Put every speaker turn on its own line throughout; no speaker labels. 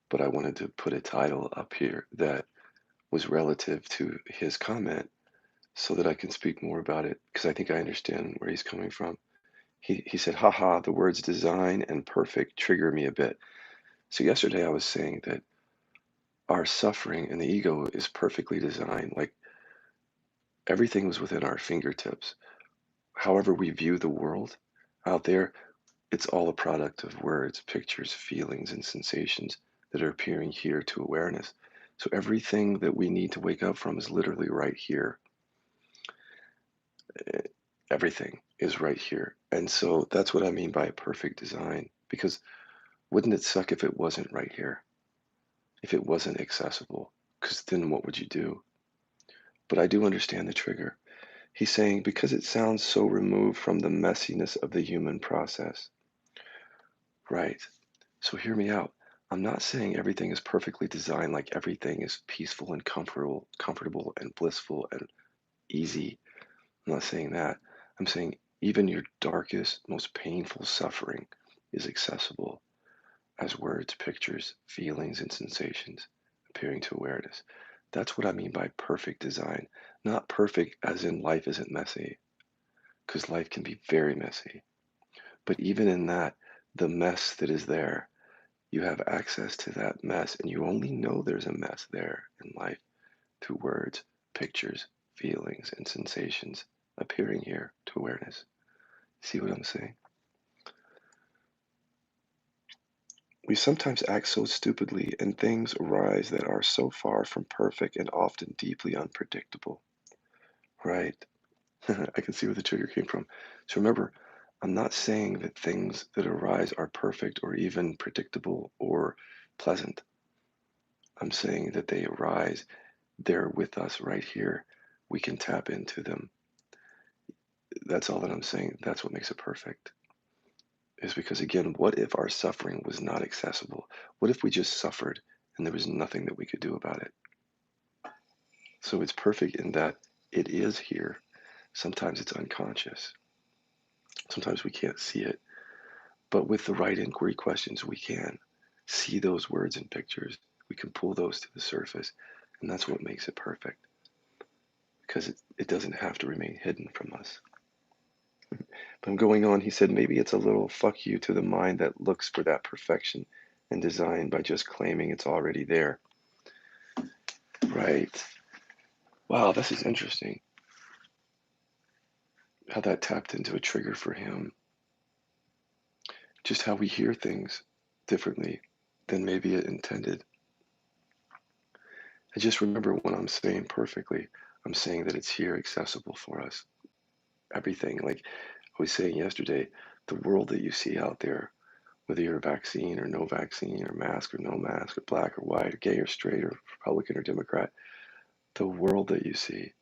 but I wanted to put a title up here that was relative to his comment so that I can speak more about it because I think I understand where he's coming from. He said, haha, the words design and perfect trigger me a bit. So yesterday I was saying that our suffering and the ego is perfectly designed. Like everything was within our fingertips. However we view the world out there, it's all a product of words, pictures, feelings, and sensations that are appearing here to awareness. So everything that we need to wake up from is literally right here. Eh, Everything is right here. And so that's what I mean by perfect design. Because wouldn't it suck if it wasn't right here? If it wasn't accessible? Because then what would you do? But I do understand the trigger. He's saying because it sounds so removed from the messiness of the human process. Right. So hear me out. I'm not saying everything is perfectly designed, like everything is peaceful and comfortable and blissful and easy. I'm not saying that. I'm saying even your darkest, most painful suffering is accessible as words, pictures, feelings, and sensations appearing to awareness. That's what I mean by perfect design. Not perfect as in life isn't messy, because life can be very messy. But even in that, the mess that is there, you have access to that mess, and you only know there's a mess there in life through words, pictures, feelings, and sensations appearing here to awareness. See what I'm saying? We sometimes act so stupidly, and things arise that are so far from perfect and often deeply unpredictable. Right? I can see where the trigger came from. So remember, I'm not saying that things that arise are perfect or even predictable or pleasant. I'm saying that they arise, they're with us right here. We can tap into them. That's all that I'm saying. That's what makes it perfect. Is because, again, what if our suffering was not accessible? What if we just suffered and there was nothing that we could do about it? So it's perfect in that it is here. Sometimes it's unconscious. Sometimes we can't see it. But with the right inquiry questions, we can see those words and pictures. We can pull those to the surface. And that's what makes it perfect because it doesn't have to remain hidden from us. But I'm going on, he said, maybe it's a little fuck you to the mind that looks for that perfection and design by just claiming it's already there. Right. Wow, this is interesting. How that tapped into a trigger for him. Just how we hear things differently than maybe it intended. I just remember when I'm saying perfectly, I'm saying that it's here accessible for us. Everything. Like I was saying yesterday, the world that you see out there, whether you're a vaccine or no vaccine or mask or no mask or black or white or gay or straight or Republican or Democrat, the world that you see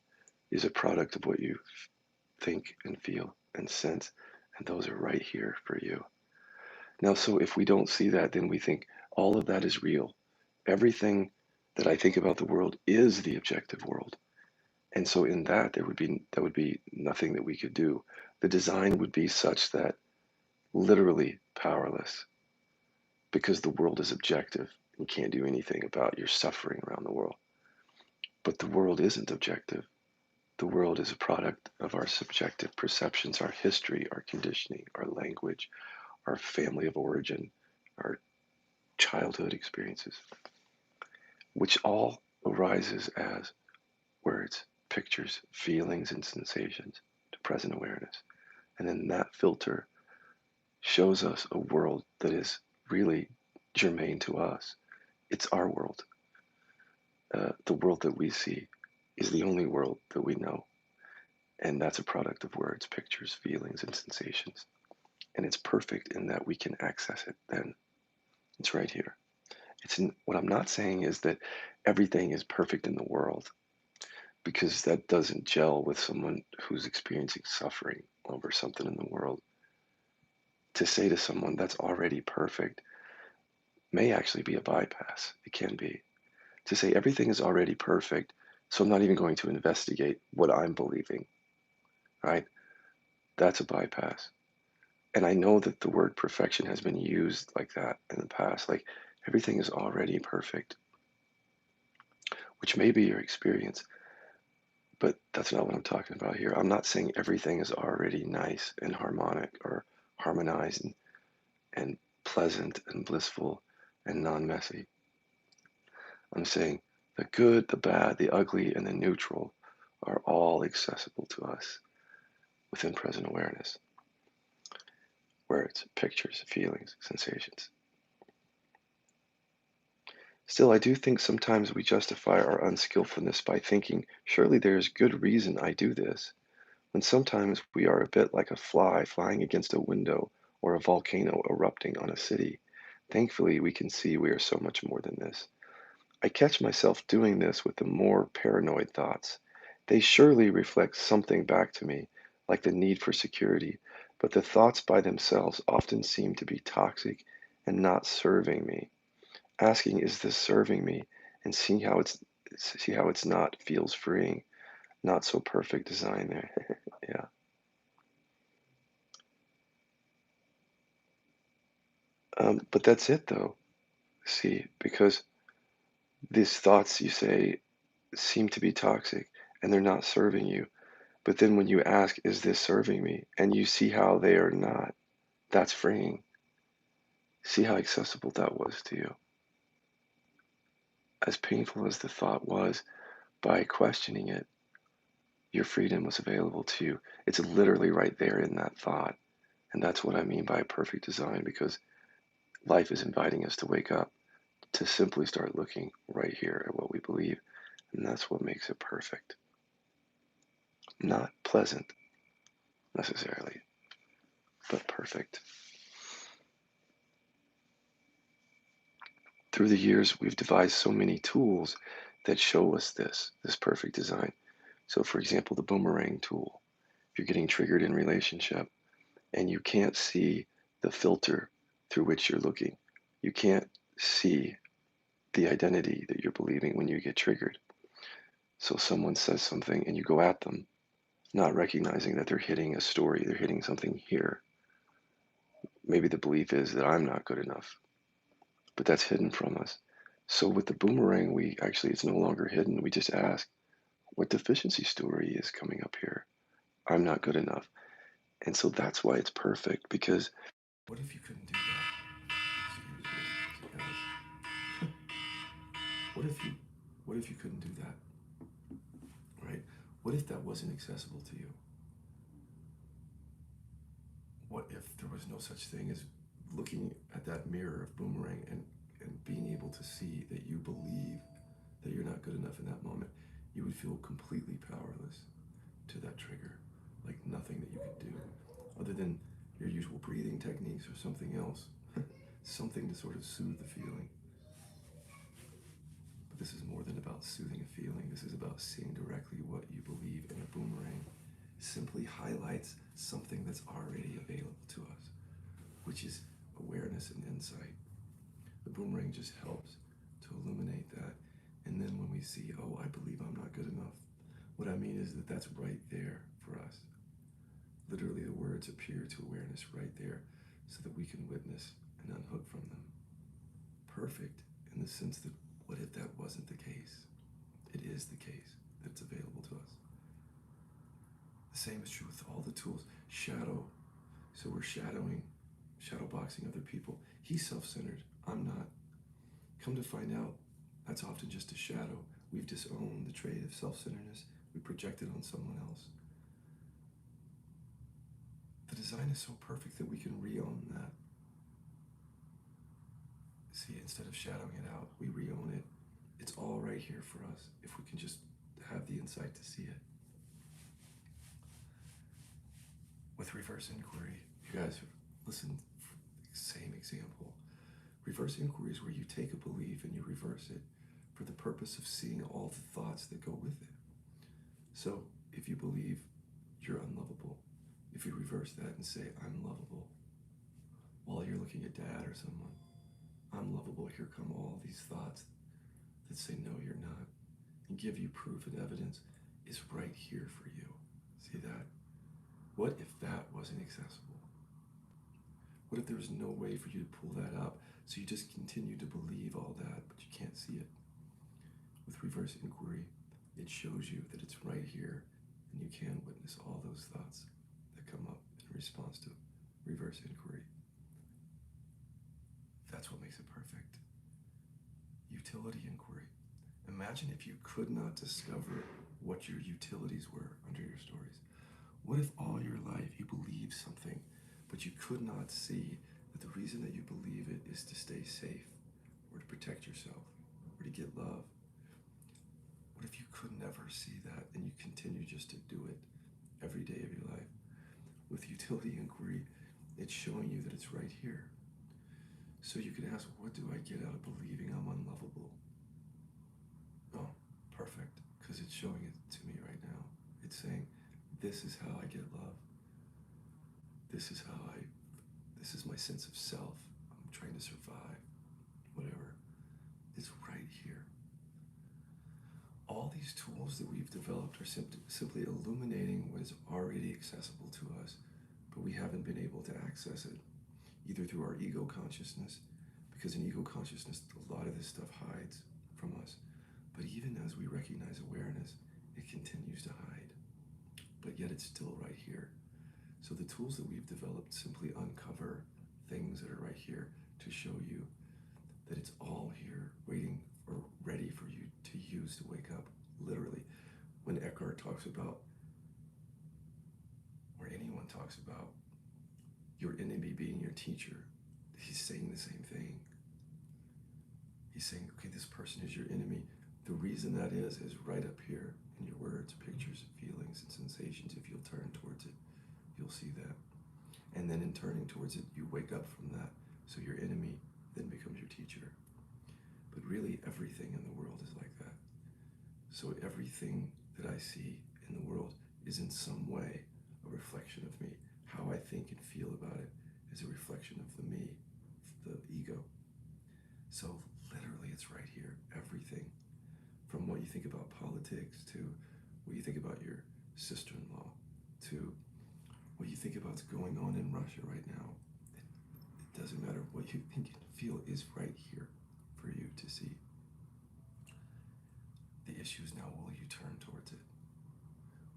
is a product of what you think and feel and sense. And those are right here for you. Now, so if we don't see that, then we think all of that is real. Everything that I think about the world is the objective world. And so in that there would be nothing that we could do. The design would be such that literally powerless because the world is objective. You can't do anything about your suffering around the world. But the world isn't objective. The world is a product of our subjective perceptions, our history, our conditioning, our language, our family of origin, our childhood experiences, which all arises as words, pictures, feelings, and sensations to present awareness. And then that filter shows us a world that is really germane to us. It's our world. The world that we see is the only world that we know. And that's a product of words, pictures, feelings, and sensations. And it's perfect in that we can access it then. It's right here. What I'm not saying is that everything is perfect in the world because that doesn't gel with someone who's experiencing suffering over something in the world. To say to someone that's already perfect may actually be a bypass. It can be. To say everything is already perfect, so I'm not even going to investigate what I'm believing, right? That's a bypass. And I know that the word perfection has been used like that in the past. Like Everything is already perfect, which may be your experience, but that's not what I'm talking about here. I'm not saying everything is already nice and harmonic or harmonized and pleasant and blissful and non-messy. I'm saying the good, the bad, the ugly, and the neutral are all accessible to us within present awareness, words, pictures, feelings, sensations. Still, I do think sometimes we justify our unskillfulness by thinking, surely there is good reason I do this, when sometimes we are a bit like a fly flying against a window or a volcano erupting on a city. Thankfully, we can see we are so much more than this. I catch myself doing this with the more paranoid thoughts. They surely reflect something back to me, like the need for security, but the thoughts by themselves often seem to be toxic and not serving me. Asking, is this serving me? And see how it's not feels freeing. Not so perfect design there. Yeah. But that's it though. See, because these thoughts you say seem to be toxic and they're not serving you. But then when you ask, is this serving me? And you see how they are not, that's freeing. See how accessible that was to you. As painful as the thought was, by questioning it, your freedom was available to you. It's literally right there in that thought. And that's what I mean by perfect design, because life is inviting us to wake up, to simply start looking right here at what we believe. And that's what makes it perfect. Not pleasant necessarily, but perfect. Through the years, we've devised so many tools that show us this perfect design. So, for example, the boomerang tool. If you're getting triggered in relationship and you can't see the filter through which you're looking, you can't see the identity that you're believing when you get triggered. So, someone says something and you go at them, not recognizing that they're hitting a story, they're hitting something here. Maybe the belief is that I'm not good enough, but that's hidden from us. So, with the boomerang, we actually, it's no longer hidden. We just ask, what deficiency story is coming up here? I'm not good enough. And so that's why it's perfect, because what if you couldn't do that? Excuse me, what if you couldn't do that? Right? What if that wasn't accessible to you? What if there was no such thing as looking at that mirror of boomerang and being able to see that you believe that you're not good enough in that moment? You would feel completely powerless to that trigger, like nothing that you could do other than your usual breathing techniques or something else, something to sort of soothe the feeling. But this is more than about soothing a feeling. This is about seeing directly what you believe, and a boomerang simply highlights something that's already available to us, which is awareness and insight. The boomerang just helps to illuminate that. And then when we see, oh, I believe I'm not good enough, what I mean is that that's right there for us. Literally, the words appear to awareness right there so that we can witness and unhook from them. Perfect in the sense that what if that wasn't the case? It is the case that it's available to us. The same is true with all the tools. Shadow. So we're shadow boxing other people. He's self-centered. I'm not. Come to find out, that's often just a shadow. We've disowned the trait of self-centeredness. We project it on someone else. The design is so perfect that we can re-own that. See, instead of shadowing it out, we re-own it. It's all right here for us if we can just have the insight to see it. With reverse inquiry, you guys listen, same example. Reverse inquiry is where you take a belief and you reverse it for the purpose of seeing all the thoughts that go with it. So if you believe you're unlovable, if you reverse that and say, I'm lovable, while you're looking at dad or someone, I'm lovable, here come all these thoughts that say, no, you're not, and give you proof and evidence is right here for you. See that? What if that wasn't accessible? What if there was no way for you to pull that up So you just continue to believe all that, but you can't see it. With reverse inquiry, it shows you that it's right here, and you can witness all those thoughts that come up in response to reverse inquiry. That's what makes it perfect. Utility inquiry. Imagine if you could not discover what your utilities were under your stories. What if all your life you believed something, but you could not see that the reason that you believe it is to stay safe, or to protect yourself, or to get love? What if you could never see that and you continue just to do it every day of your life? With utility inquiry, it's showing you that it's right here. So you can ask, what do I get out of believing I'm unlovable? Oh, perfect, because it's showing it to me right now. It's saying, this is how I get love. This is my sense of self. I'm trying to survive, whatever. It's right here. All these tools that we've developed are simply illuminating what is already accessible to us, but we haven't been able to access it, either through our ego consciousness, because in ego consciousness, a lot of this stuff hides from us. But even as we recognize awareness, it continues to hide, but yet it's still right here. So the tools that we've developed simply uncover things that are right here to show you that it's all here, waiting or ready for you to use to wake up. Literally, when Eckhart talks about, or anyone talks about, your enemy being your teacher, he's saying the same thing. He's saying, okay, this person is your enemy. The reason that is right up here in your words, pictures, feelings, and sensations. If you'll turn towards it, you'll see that. And then in turning towards it, you wake up from that. So your enemy then becomes your teacher. But really, everything in the world is like that. So everything that I see in the world is in some way a reflection of me. How I think and feel about it is a reflection of the me, the ego. So literally, it's right here, everything. From what you think about politics, to what you think about your sister-in-law, to what you think about what's going on in Russia right now. It doesn't matter. What you think and feel is right here for you to see. The issue is now, will you turn towards it?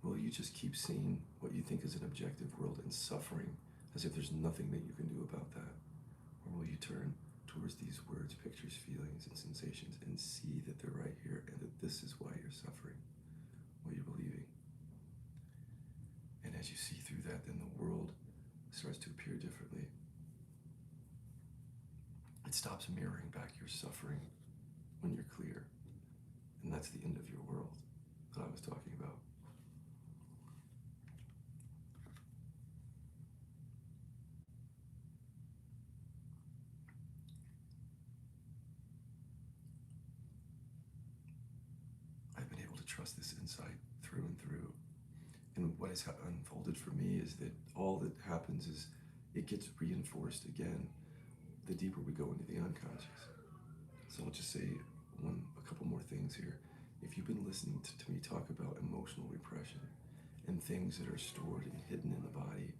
Will you just keep seeing what you think is an objective world and suffering as if there's nothing that you can do about that? Or will you turn towards these words, pictures, feelings, and sensations and see that they're right here and that this is why you're suffering, what you're believing? And as you see through that, then the world starts to appear differently. It stops mirroring back your suffering when you're clear. And that's the end of your world that I was talking about. I've been able to trust this insight through and through. And what has unfolded for me is that all that happens is it gets reinforced again the deeper we go into the unconscious. So I'll just say a couple more things here. If you've been listening to me talk about emotional repression and things that are stored and hidden in the body,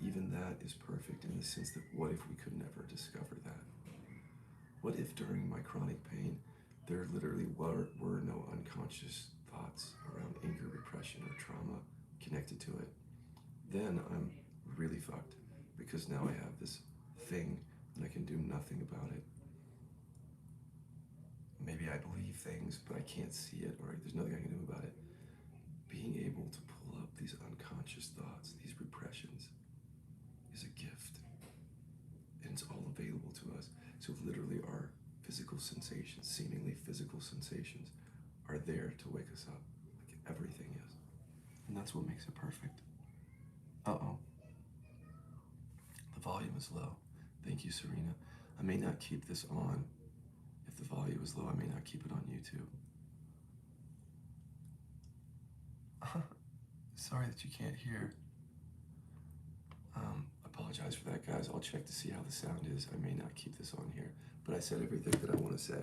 even that is perfect in the sense that what if we could never discover that? What if during my chronic pain, there literally were no unconscious thoughts around anger, repression, or trauma connected to it? Then I'm really fucked, because now I have this thing and I can do nothing about it. Maybe I believe things, but I can't see it, or there's nothing I can do about it. Being able to pull up these unconscious thoughts, these repressions, is a gift. And it's all available to us. So literally our physical sensations, seemingly physical sensations, are there to wake us up, like everything is. And that's what makes it perfect. Uh-oh. The volume is low. Thank you, Serena. I may not keep this on. If the volume is low, I may not keep it on YouTube. Sorry that you can't hear. Apologize for that, guys. I'll check to see how the sound is. I may not keep this on here, but I said everything that I want to say.